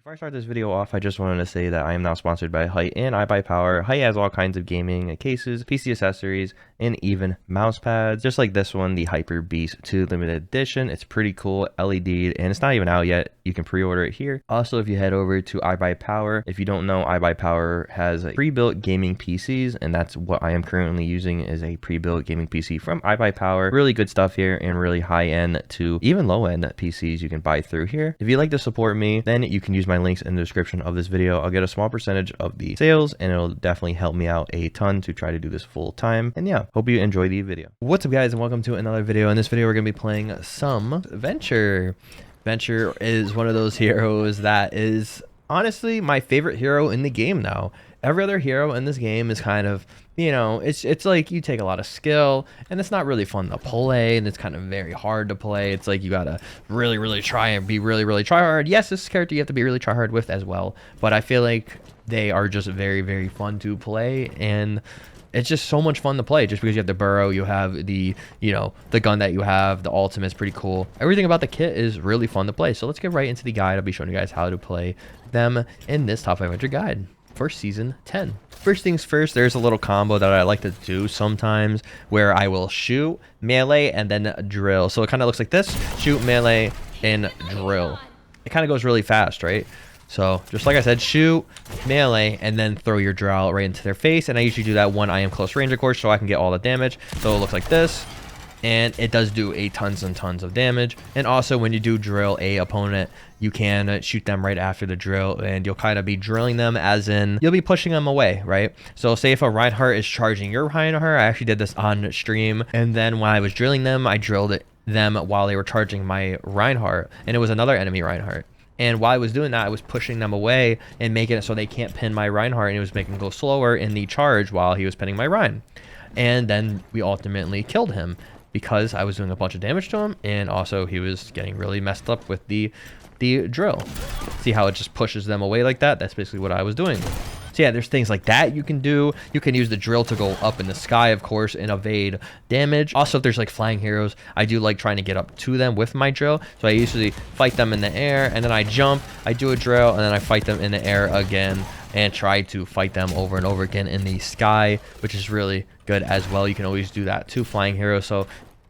Before I start this video off, I just wanted to say that I am now sponsored by Height and iBuyPower. Height has all kinds of gaming cases, PC accessories, and even mouse pads. Just like this one, the Hyper Beast 2 limited edition. It's pretty cool, LED'd, and it's not even out yet. You can pre-order it here. Also, if you head over to iBuyPower, if you don't know, iBuyPower has pre-built gaming PCs, and that's what I am currently using is a pre-built gaming PC from iBuyPower. Really good stuff here and really high-end to even low-end PCs you can buy through here. If you'd like to support me, then you can use my links in the description of this video. I'll get a small percentage of the sales and it'll definitely help me out a ton to try to do this full time. And yeah, hope you enjoy the video. What's up guys, and welcome to another video. In this video we're going to be playing some Venture. Venture is one of those heroes that is honestly my favorite hero in the game now. Every other hero in this game is kind of, you know, it's like you take a lot of skill and it's not really fun to play, and it's kind of very hard to play. It's like you gotta really try and be really try hard. Yes, this character you have to be really try hard with as well, but I feel like they are just very fun to play, and it's just so much fun to play just because you have the burrow, you have the, you know, the gun that you have, the ultimate's pretty cool. Everything about the kit is really fun to play. So let's get right into the guide. I'll be showing you guys how to play them in this top 500 guide for season 10. First things first, there's a little combo that I like to do sometimes where I will shoot, melee, and then drill. So it kind of looks like this: shoot, melee, and drill. It kind of goes really fast, right? So just like I said, shoot, melee, and then throw your drill right into their face. And I usually do that when I am close range, of course, so I can get all the damage. So it looks like this, and it does do tons and tons of damage. And also when you do drill a opponent, you can shoot them right after the drill, and you'll kind of be drilling them as in you'll be pushing them away, right? So say if a Reinhardt is charging your Reinhardt, I actually did this on stream, and then when I was drilling them, I drilled them while they were charging my Reinhardt, and it was another enemy Reinhardt. And while I was doing that, I was pushing them away and making it so they can't pin my Reinhardt, and it was making him go slower in the charge while he was pinning my Rein. And then we ultimately killed him because I was doing a bunch of damage to him, and also he was getting really messed up with the drill. See how it just pushes them away like that? That's basically what I was doing. So yeah, there's things like that you can do. You can use the drill to go up in the sky, of course, and evade damage. Also, if there's like flying heroes, I do like trying to get up to them with my drill. So I usually fight them in the air, and then I jump, I do a drill, and then I fight them in the air again and try to fight them over and over again in the sky, which is really good as well. You can always do that to flying heroes. So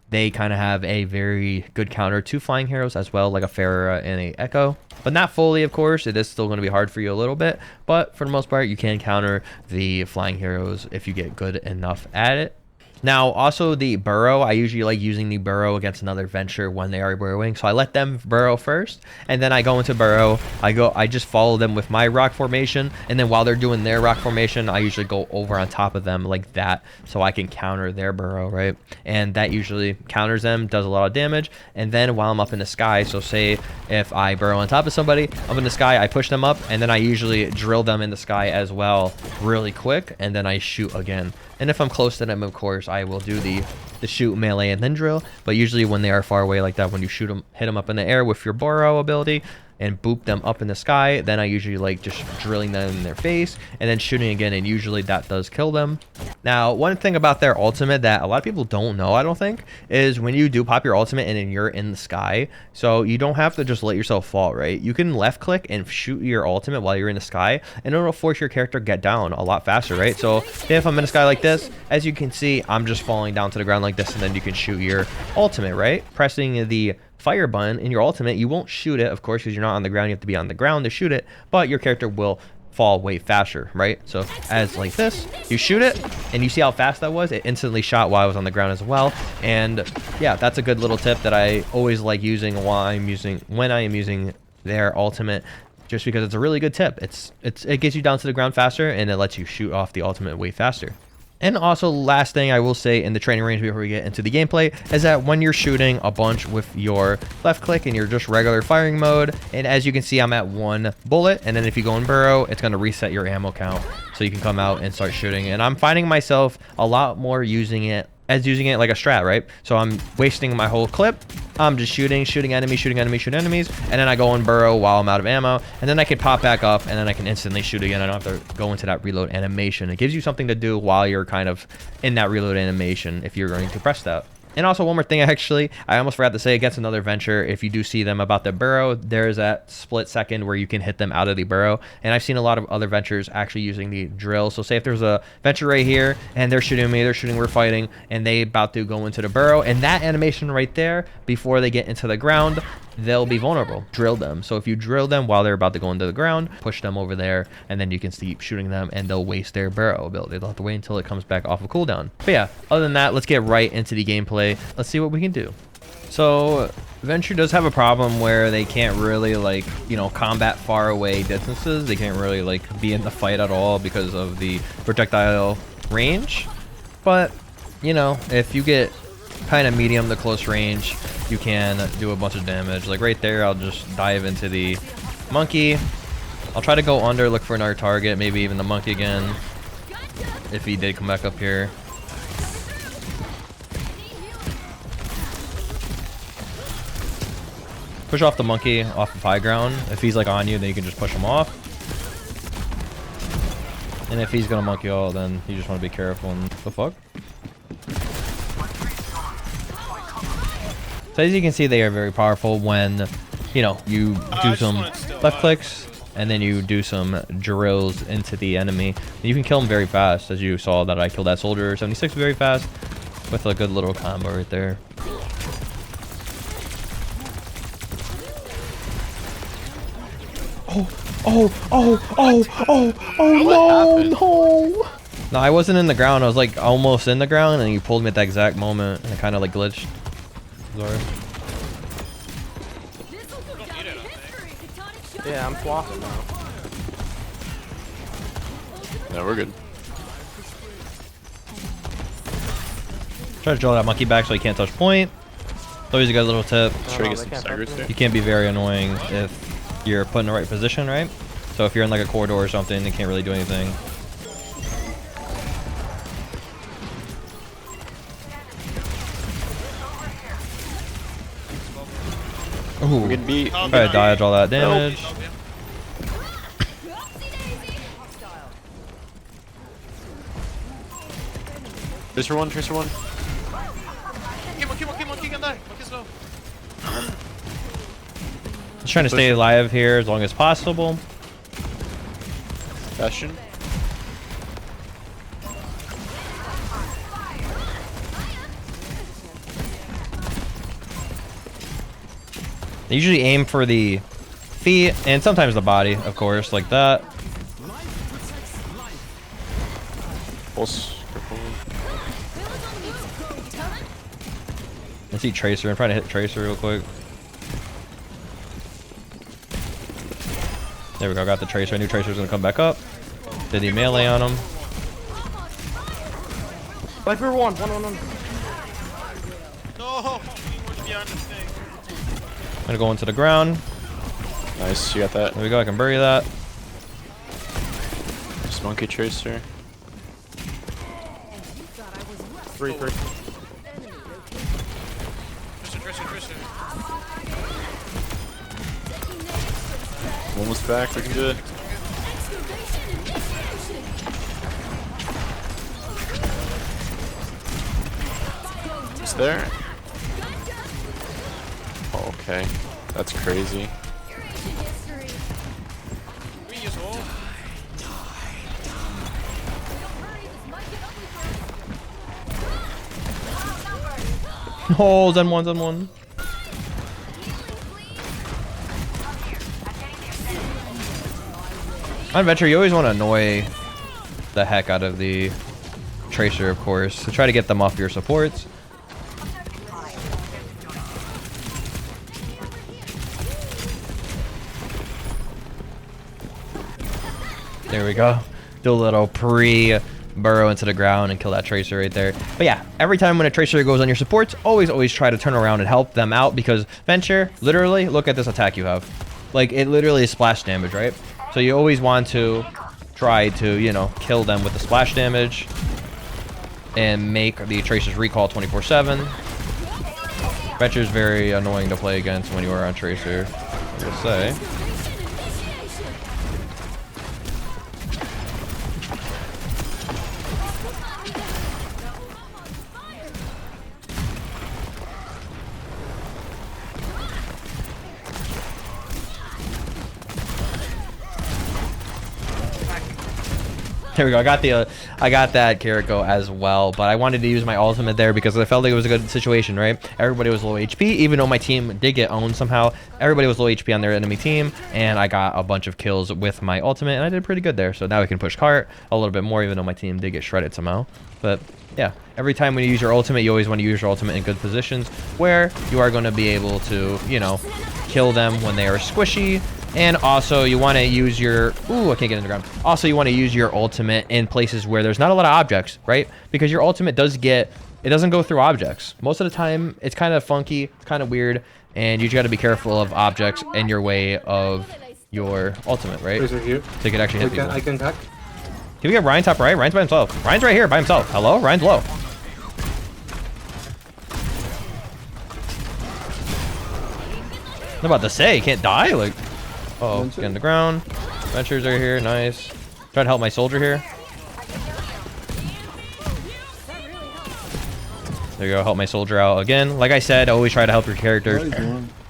they kind of have a very good counter to flying heroes as well, like a Pharah and a Echo. But not fully, of course. It is still going to be hard for you a little bit, but for the most part, you can counter the flying heroes if you get good enough at it. Now, also the burrow, I usually like using the burrow against another Venture when they are burrowing. So I let them burrow first, and then I go into burrow. I just follow them with my rock formation, and then while they're doing their rock formation, I usually go over on top of them like that so I can counter their burrow, right? And that usually counters them, does a lot of damage. And then while I'm up in the sky, so say if I burrow on top of somebody, up in the sky, I push them up, and then I usually drill them in the sky as well really quick, and then I shoot again. And if I'm close to them, of course, I will do the shoot, melee, and then drill. But usually when they are far away like that, when you shoot them, hit them up in the air with your burrow ability and boop them up in the sky, then I usually like just drilling them in their face and then shooting again, and usually that does kill them. Now, one thing about their ultimate that a lot of people don't know, I don't think, is when you do pop your ultimate and then you're in the sky, so you don't have to just let yourself fall, right? You can left click and shoot your ultimate while you're in the sky, and it'll force your character to get down a lot faster, right? So if I'm in the sky like this, as you can see, I'm just falling down to the ground like this, and then you can shoot your ultimate, right? Pressing the fire button in your ultimate, you won't shoot it, of course, because you're not on the ground. You have to be on the ground to shoot it, but your character will fall way faster, right? So as like this, you shoot it, and you see how fast that was. It instantly shot while I was on the ground as well. And yeah, that's a good little tip that I always like using when I am using their ultimate, just because it's a really good tip. It gets you down to the ground faster, and it lets you shoot off the ultimate way faster. And also, last thing I will say in the training range before we get into the gameplay is that when you're shooting a bunch with your left click and you're just regular firing mode, and as you can see, I'm at 1 bullet, and then if you go in burrow, it's going to reset your ammo count so you can come out and start shooting. And I'm finding myself a lot more using it like a strat, right? So I'm wasting my whole clip. I'm just shooting enemies, and then I go in burrow while I'm out of ammo, and then I can pop back up, and then I can instantly shoot again. I don't have to go into that reload animation. It gives you something to do while you're kind of in that reload animation if you're going to press that. And also one more thing, actually, I almost forgot to say against another Venture, if you do see them about to burrow, there's that split second where you can hit them out of the burrow. And I've seen a lot of other Ventures actually using the drill. So say if there's a Venture right here and they're shooting me, we're fighting, and they about to go into the burrow, and that animation right there, before they get into the ground, they'll be vulnerable. Drill them. So if you drill them while they're about to go into the ground, push them over there, and then you can keep shooting them, and they'll waste their burrow ability. They'll have to wait until it comes back off of cooldown. But yeah, other than that, let's get right into the gameplay. Let's see what we can do. So Venture does have a problem where they can't really, like, you know, combat far away distances. They can't really, like, be in the fight at all because of the projectile range. But, you know, if you get kind of medium to close range, you can do a bunch of damage. Like right there, I'll just dive into the monkey. I'll try to go under, look for another target, maybe even the monkey again, if he did come back up here. Push off the monkey off of high ground. If he's like on you, then you can just push him off. And if he's gonna monkey all, then you just want to be careful. And the fuck? So as you can see, they are very powerful when, you know, you do some left clicks and then you do some drills into the enemy. And you can kill them very fast, as you saw that I killed that soldier 76 very fast with a good little combo right there. No. No, I wasn't in the ground. I was like almost in the ground, and you pulled me at that exact moment, and it kind of like glitched. Sorry. Yeah, I'm swapping now. No, we're good. Try to draw that monkey back so he can't touch point. It's always a good little tip. Try to get some staggers there. You can't be very annoying if you're put in the right position, right? So if you're in like a corridor or something, they can't really do anything. Ooh, We can beat. try to dodge all that damage. Tracer one, Tracer one. Just trying to stay alive here as long as possible. Bastion. They usually aim for the feet and sometimes the body, of course, like that. Pulse. I see Tracer. I'm trying to hit Tracer real quick. There we go. Got the Tracer. I knew Tracer was going to come back up. Did he melee on him? Viper one. No! Behind this thing. I'm going to go into the ground. Nice, you got that. There we go. I can bury that. Just monkey Tracer. 3. Tracer. Almost back, we can do it. It's there. Oh, okay, that's crazy. Oh, Zen 1. On Venture, you always want to annoy the heck out of the Tracer, of course, to try to get them off your supports. There we go. Do a little burrow into the ground and kill that Tracer right there. But yeah, every time when a Tracer goes on your supports, always try to turn around and help them out, because Venture, literally, look at this attack you have. Like, it literally is splash damage, right? So you always want to try to, you know, kill them with the splash damage and make the Tracer's recall 24/7. Venture is very annoying to play against when you are on Tracer, I will say. There we go. I got that Kiriko as well, but I wanted to use my ultimate there because I felt like it was a good situation, right? Everybody was low HP, even though my team did get owned somehow. Everybody was low HP on their enemy team, and I got a bunch of kills with my ultimate, and I did pretty good there. So now we can push cart a little bit more, even though my team did get shredded somehow. But yeah, every time when you use your ultimate, you always want to use your ultimate in good positions where you are going to be able to, you know, kill them when they are squishy. And also you want to use your, ooh, I can't get in the ground. Also, you want to use your ultimate in places where there's not a lot of objects, right? Because your ultimate it doesn't go through objects. Most of the time, it's kind of funky, it's kind of weird, and you just got to be careful of objects in your way of your ultimate, right? So you can actually hit people. I can attack. Can we get Ryan top right? Ryan's by himself. Ryan's right here by himself. Hello? Ryan's low. I'm about to say, he can't die? Like, uh-oh, get in the ground. Ventures are here, nice. Try to help my soldier here. There you go, help my soldier out again. Like I said, always try to help your characters,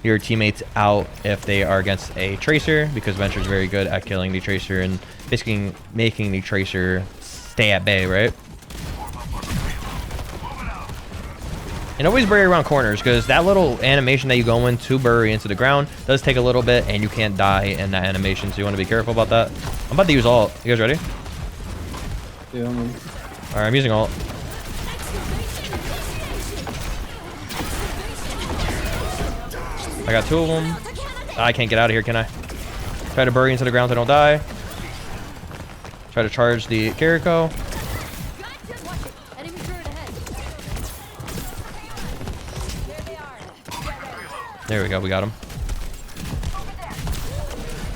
your teammates out if they are against a tracer, because Venture's very good at killing the tracer and basically making the tracer stay at bay, right? And always bury around corners, because that little animation that you go in to bury into the ground does take a little bit, and you can't die in that animation, so you want to be careful about that. I'm about to use ult. You guys ready? Yeah, I'm ready. Alright, I'm using ult. I got two of them. I can't get out of here, can I? Try to bury into the ground so I don't die. Try to charge the Kiriko. There we go, we got him.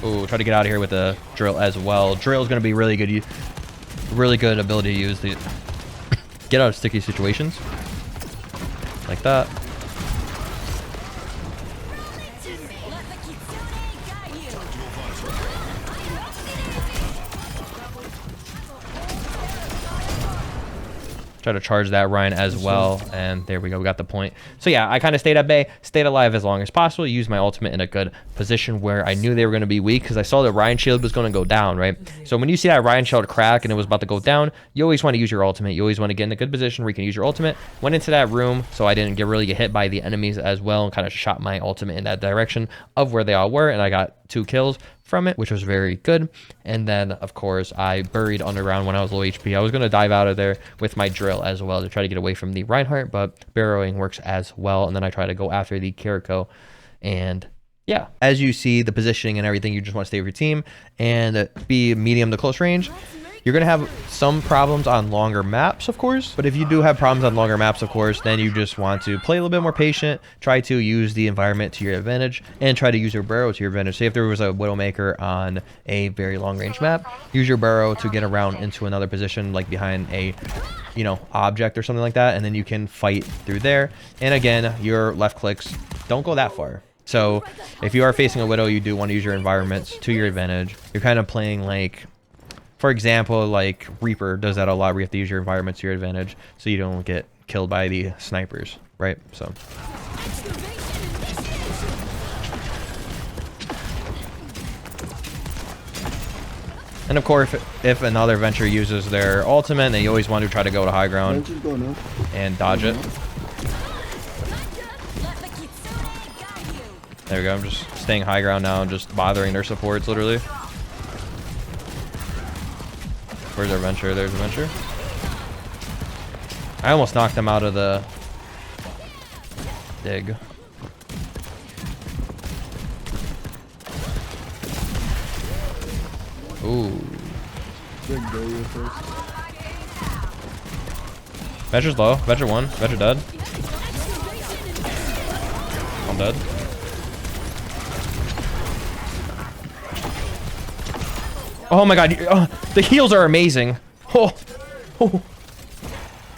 Ooh, try to get out of here with the drill as well. Drill is going to be really good ability to use the get out of sticky situations like that. Try to charge that Ryan as well, and there we go, we got the point. So yeah, I kind of stayed at bay, stayed alive as long as possible, used my ultimate in a good position where I knew they were going to be weak, because I saw the Ryan shield was going to go down, right? So when you see that Ryan shield crack and it was about to go down, you always want to use your ultimate. You always want to get in a good position where you can use your ultimate. Went into that room so I didn't really get hit by the enemies as well, and kind of shot my ultimate in that direction of where they all were, and I got 2 kills from it, which was very good. And then of course I buried underground when I was low HP. I was going to dive out of there with my drill as well to try to get away from the Reinhardt, but burrowing works as well. And then I try to go after the Kiriko, and yeah, as you see the positioning and everything, you just want to stay with your team and be medium to close range. You're going to have some problems on longer maps, of course, but if you do have problems on longer maps, of course, then you just want to play a little bit more patient, try to use the environment to your advantage, and try to use your burrow to your advantage. Say if there was a Widowmaker on a very long range map, use your burrow to get around into another position, like behind a, you know, object or something like that, and then you can fight through there. And again, your left clicks don't go that far. So if you are facing a Widow, you do want to use your environments to your advantage. You're kind of playing like, for example, like Reaper does that a lot, where you have to use your environment to your advantage so you don't get killed by the snipers, right? So and of course, if another Venture uses their ultimate, then you always want to try to go to high ground and dodge it. There we go, I'm just staying high ground now and just bothering their supports, literally. Where's our Venture? There's a Venture. I almost knocked him out of the dig. Ooh. Venture's low. Venture 1. Venture dead. I'm dead. Oh my god, the heals are amazing. Oh.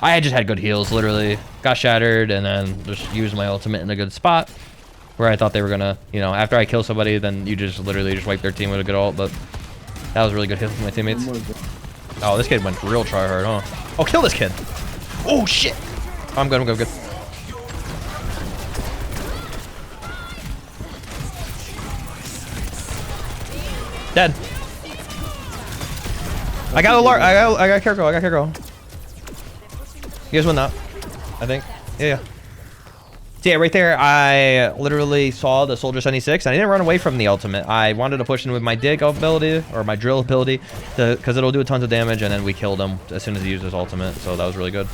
I just had good heals, literally. Got shattered and then just used my ultimate in a good spot where I thought they were gonna, you know, after I kill somebody, then you just literally just wipe their team with a good ult, but that was a really good hit from my teammates. Oh, this kid went real try hard, huh? Oh, kill this kid. Oh, shit. I'm good, I'm good, I'm good. Dead. I got a lark. I got Kiriko. I got Kiriko. You guys win that, I think. Yeah. So yeah, right there, I literally saw the Soldier 76, and I didn't run away from the ultimate. I wanted to push in with my dig ability, or my drill ability, because it'll do tons of damage, and then we killed him as soon as he used his ultimate, so that was really good.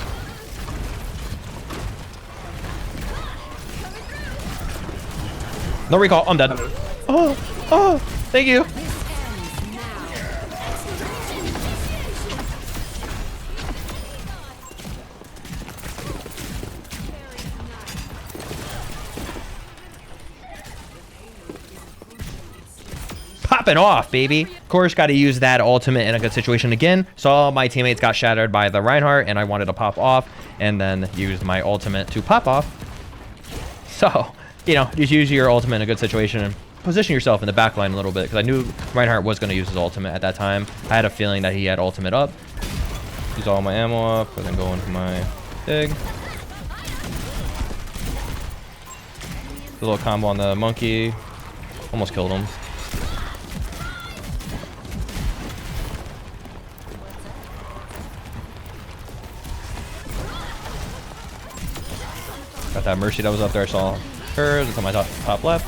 No recall, I'm dead. Oh, thank you. Popping off, baby. Of course, got to use that ultimate in a good situation again. Saw my teammates got shattered by the Reinhardt, and I wanted to pop off, and then used my ultimate to pop off. So, you know, just use your ultimate in a good situation and position yourself in the back line a little bit, because I knew Reinhardt was going to use his ultimate at that time. I had a feeling that he had ultimate up. Use all my ammo up, and then go into my dig. A little combo on the monkey. Almost killed him. Got that Mercy that was up there. I saw her. It's on my top left.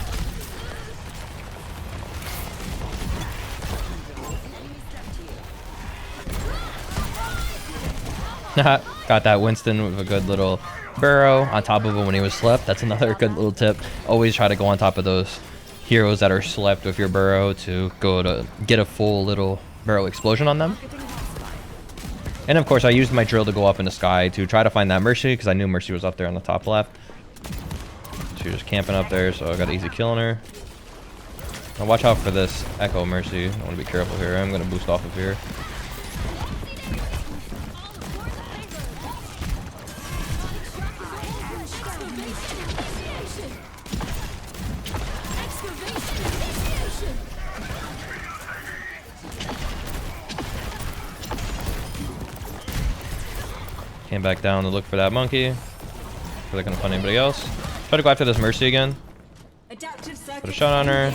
Got that Winston with a good little burrow on top of him when he was slept. That's another good little tip. Always try to go on top of those heroes that are slept with your burrow to go to get a full little burrow explosion on them. And of course, I used my drill to go up in the sky to try to find that Mercy, because I knew Mercy was up there on the top left. She was just camping up there, so I got easy killing her. Now watch out for this Echo Mercy. I want to be careful here. I'm going to boost off of here. Came back down to look for that monkey. Are they gonna find anybody else? Try to go after this Mercy again. Put a shot on her.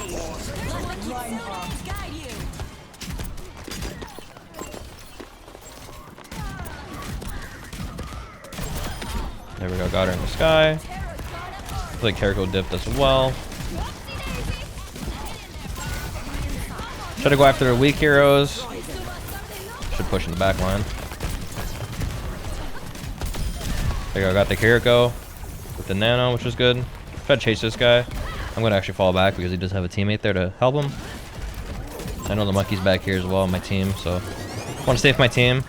There we go, got her in the sky. I feel like Kiriko dipped as well. Try to go after the weak heroes. Should push in the back line. There you go, got the Kiriko with the nano, which is good. Try to chase this guy. I'm gonna actually fall back because he does have a teammate there to help him. I know the monkey's back here as well on my team, so I want to stay with my team.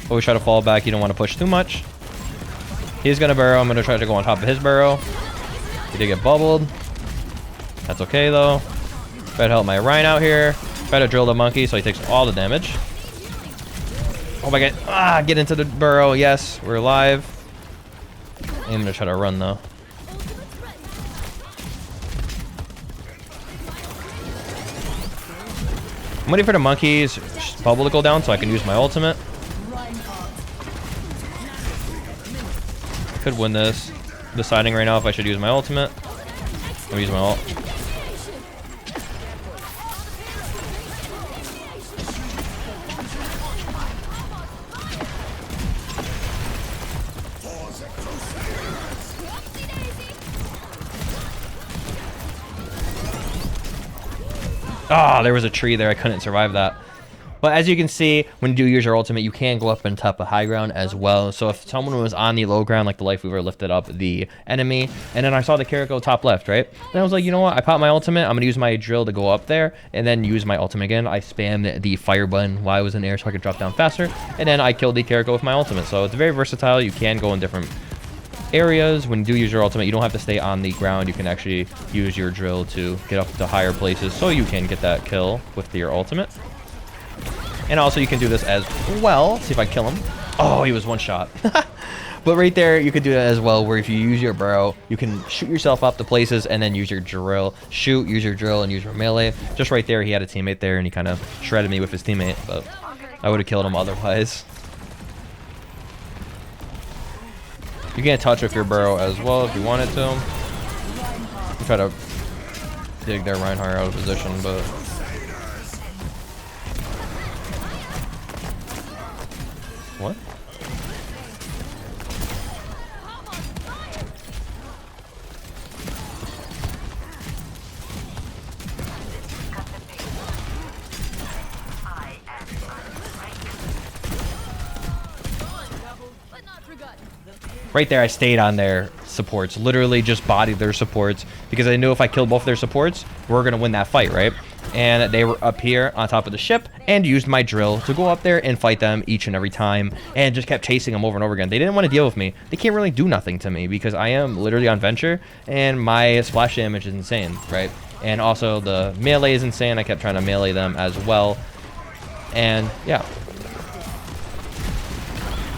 Always try to fall back. You don't want to push too much. He's gonna burrow. I'm gonna try to go on top of his burrow. He did get bubbled. That's okay though. Try to help my Rhine out here. Try to drill the monkey so he takes all the damage. Oh my god. Get into the burrow. Yes, we're alive. I'm gonna try to run though. I'm waiting for the monkey's bubble to go down so I can use my ultimate. Could win this. I'm deciding right now if I should use my ultimate. I'm gonna use my ult. Ah, there was a tree there. I couldn't survive that. But as you can see, when you do use your ultimate, you can go up and top of high ground as well. So if someone was on the low ground, like the Life Weaver lifted up the enemy, and then I saw the Kiriko top left, right? Then I was like, you know what? I popped my ultimate. I'm going to use my drill to go up there, and then use my ultimate again. I spammed the fire button while I was in the air so I could drop down faster, and then I killed the Kiriko with my ultimate. So it's very versatile. You can go in different areas. When you do use your ultimate, you don't have to stay on the ground. You can actually use your drill to get up to higher places so you can get that kill with your ultimate. And also you can do this as well. See if I kill him. Oh, he was one shot. But right there, you could do that as well, where if you use your burrow, you can shoot yourself up to places and then use your drill. Shoot, use your drill, and use your melee. Just right there, he had a teammate there, and he kind of shredded me with his teammate, but I would have killed him otherwise. You can touch with your burrow as well if you wanted to. You try to dig their Reinhardt out of position, but What? Right there, I stayed on their supports. Literally just bodied their supports because I knew if I killed both their supports, we're going to win that fight, right? And they were up here on top of the ship and used my drill to go up there and fight them each and every time and just kept chasing them over and over again. They didn't want to deal with me. They can't really do nothing to me because I am literally on Venture and my splash damage is insane, right? And also the melee is insane. I kept trying to melee them as well. And yeah.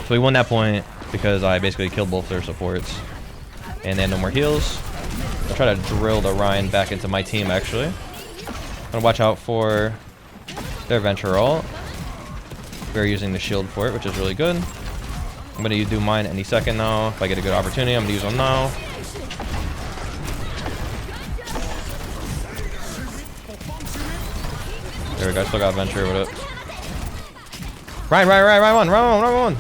So we won that point because I basically killed both their supports. And they had no more heals. I'll try to drill the Ryan back into my team, actually. I'm gonna watch out for their Venture ult. They're using the shield for it, which is really good. I'm gonna do mine any second now. If I get a good opportunity, I'm gonna use them now. There we go, still got Venture with it. Ryan one.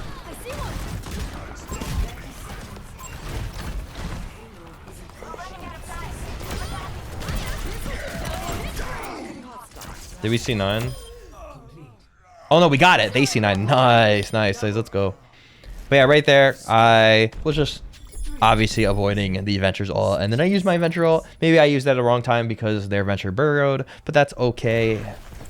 Did we see 9? Oh no, we got it. They see 9. Nice. Let's go. But yeah, right there, I was just obviously avoiding the Venture's ult. And then I used my Venture ult. Maybe I used that at the wrong time because their Venture burrowed. But that's okay.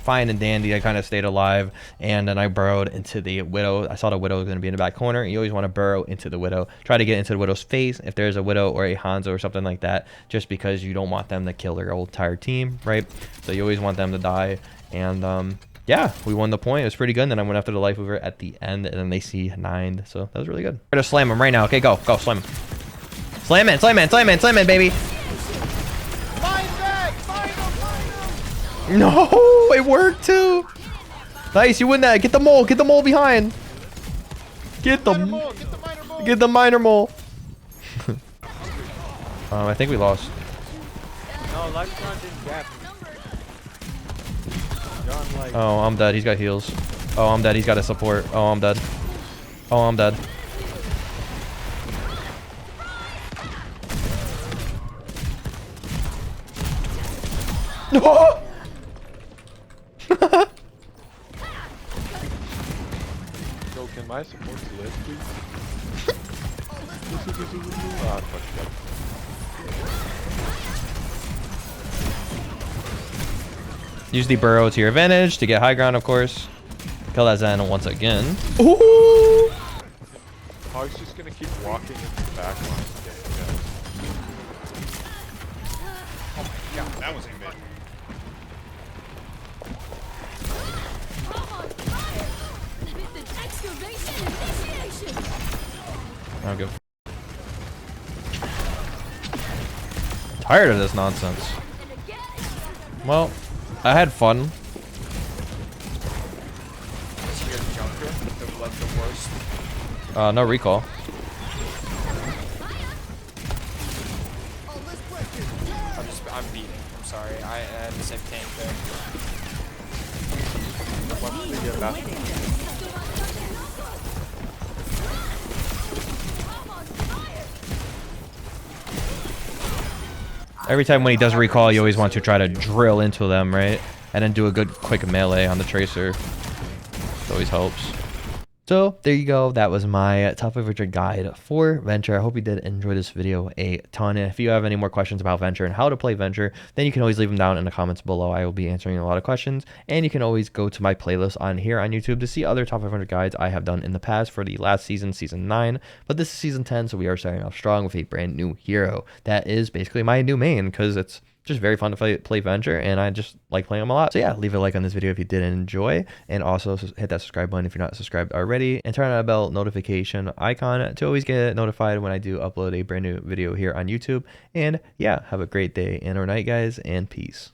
Fine and dandy. I kind of stayed alive. And then I burrowed into the Widow. I saw the Widow was going to be in the back corner. You always want to burrow into the Widow. Try to get into the Widow's face if there's a Widow or a Hanzo or something like that. Just because you don't want them to kill their whole entire team, right? So you always want them to die. And yeah, we won the point. It was pretty good. And then I went after the Life Mover at the end. And then they see 9. So that was really good. We're going to slam him right now. Okay, go. Slam him. Slam it, baby. No, it worked too. Nice, you win that. Get the mole behind. Get the minor mole. I think we lost. No, Lifetron didn't gap. Oh, I'm dead. He's got heals. Oh, I'm dead. He's got a support. Oh, I'm dead. No! Yo, can my supports live, please? Ah, fuck that. Use the burrow to your advantage to get high ground, of course. Kill that Zen once again. Ooh! Hog's just gonna keep walking in the back line. God, that was a mid. I don't give. Tired of this nonsense. Well, I had fun. No recall. I'm beating. I'm sorry. I had the same tank there. Every time when he does recall, you always want to try to drill into them, right? And then do a good quick melee on the Tracer. It always helps. So there you go. That was my top 500 guide for Venture. I hope you did enjoy this video a ton. And if you have any more questions about Venture and how to play Venture, then you can always leave them down in the comments below. I will be answering a lot of questions. And you can always go to my playlist on here on YouTube to see other top 500 guides I have done in the past for the last season, season 9. But this is season 10, so we are starting off strong with a brand new hero. That is basically my new main because it's just very fun to play Venture, and I just like playing them a lot. So yeah, leave a like on this video if you did enjoy, and also hit that subscribe button if you're not subscribed already, and turn on the bell notification icon to always get notified when I do upload a brand new video here on YouTube. And yeah, have a great day and or night, guys, and peace.